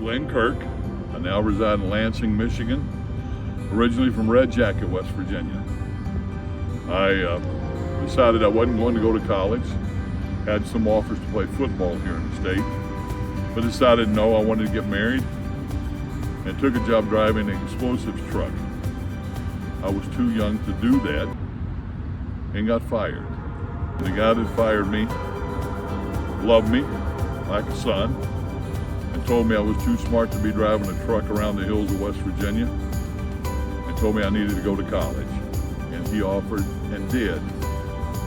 Glenn Kirk. I now reside in Lansing, Michigan, originally from Red Jacket, West Virginia. I decided I wasn't going to go to college. Had some offers to play football here in the state, but decided no, I wanted to get married and took a job driving an explosives truck. I was too young to do that and got fired. The guy that fired me loved me like a son and told me I was too smart to be driving a truck around the hills of West Virginia and told me I needed to go to college. And he offered and did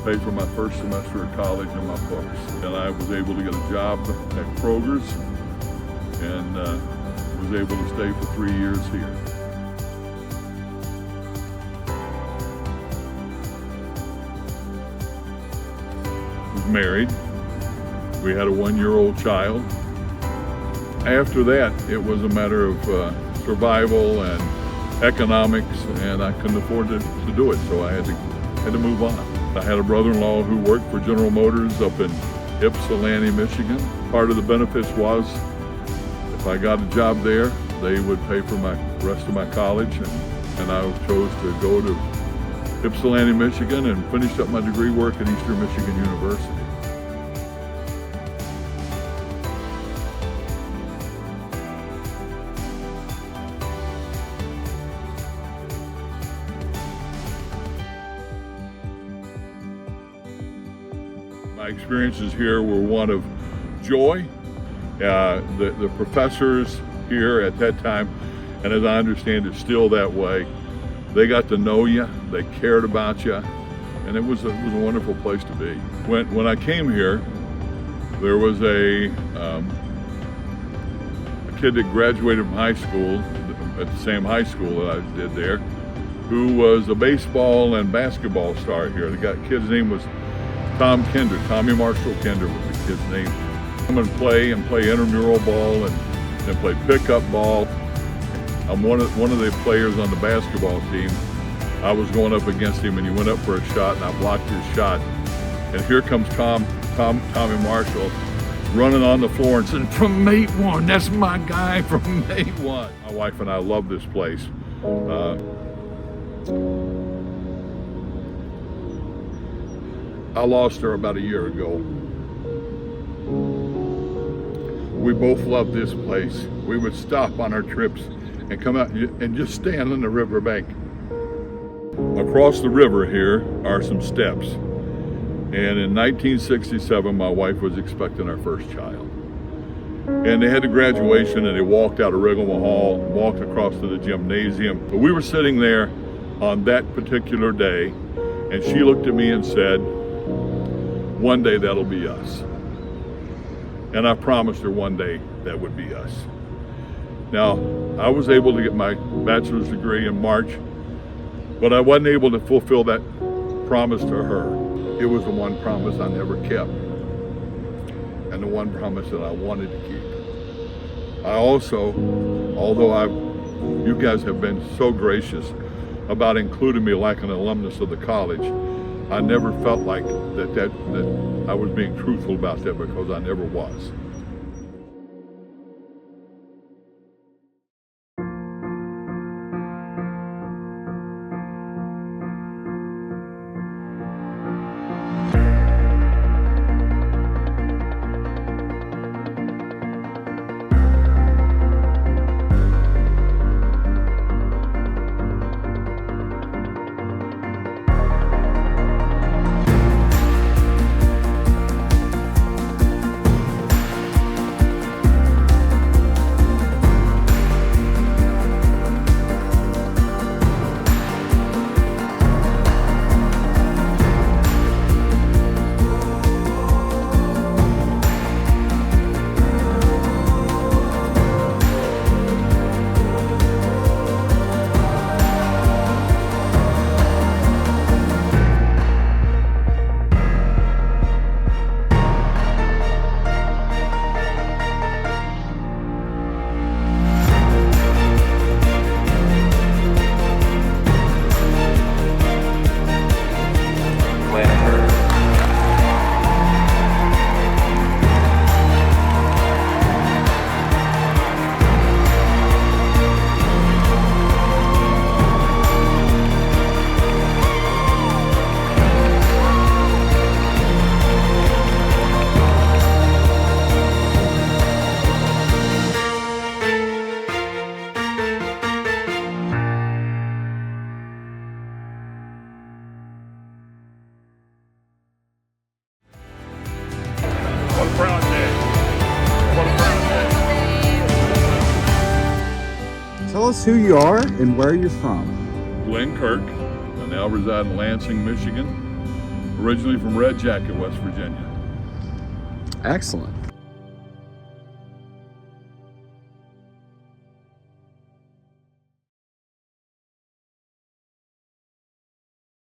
pay for my first semester of college and my books. And I was able to get a job at Kroger's and was able to stay for 3 years here. Was married. We had a 1-year-old child. After that, it was a matter of survival and economics, and I couldn't afford to do it, so I had to move on. I had a brother-in-law who worked for General Motors up in Ypsilanti, Michigan. Part of the benefits was if I got a job there, they would pay for my rest of my college, and I chose to go to Ypsilanti, Michigan, and finished up my degree work at Eastern Michigan University. My experiences here were one of joy. The professors here at that time, and as I understand it, still that way, they got to know you, they cared about you, and it was a wonderful place to be. When I came here, there was a kid that graduated from high school, at the same high school that I did there, who was a baseball and basketball star here. The kid's name was Tommy Marshall Kinder was the kid's name. Come and play intramural ball and play pickup ball. I'm one of the players on the basketball team. I was going up against him and he went up for a shot and I blocked his shot. And here comes Tommy Marshall running on the floor and saying, "From Mate 1, that's my guy from Mate 1. My wife and I love this place. I lost her about a year ago. We both loved this place. We would stop on our trips and come out and just stand on the riverbank. Across the river here are some steps. And in 1967, my wife was expecting our first child. And they had a graduation and they walked out of Riggleman Hall, walked across to the gymnasium. But we were sitting there on that particular day and she looked at me and said, "One day that'll be us." And I promised her one day that would be us. Now, I was able to get my bachelor's degree in March, but I wasn't able to fulfill that promise to her. It was the one promise I never kept, and the one promise that I wanted to keep. I also, although you guys have been so gracious about including me like an alumnus of the college, I never felt like that I was being truthful about that, because I never was. us who you are and where you're from. Glenn Kirk. I now reside in Lansing, Michigan. Originally from Red Jacket, West Virginia. Excellent.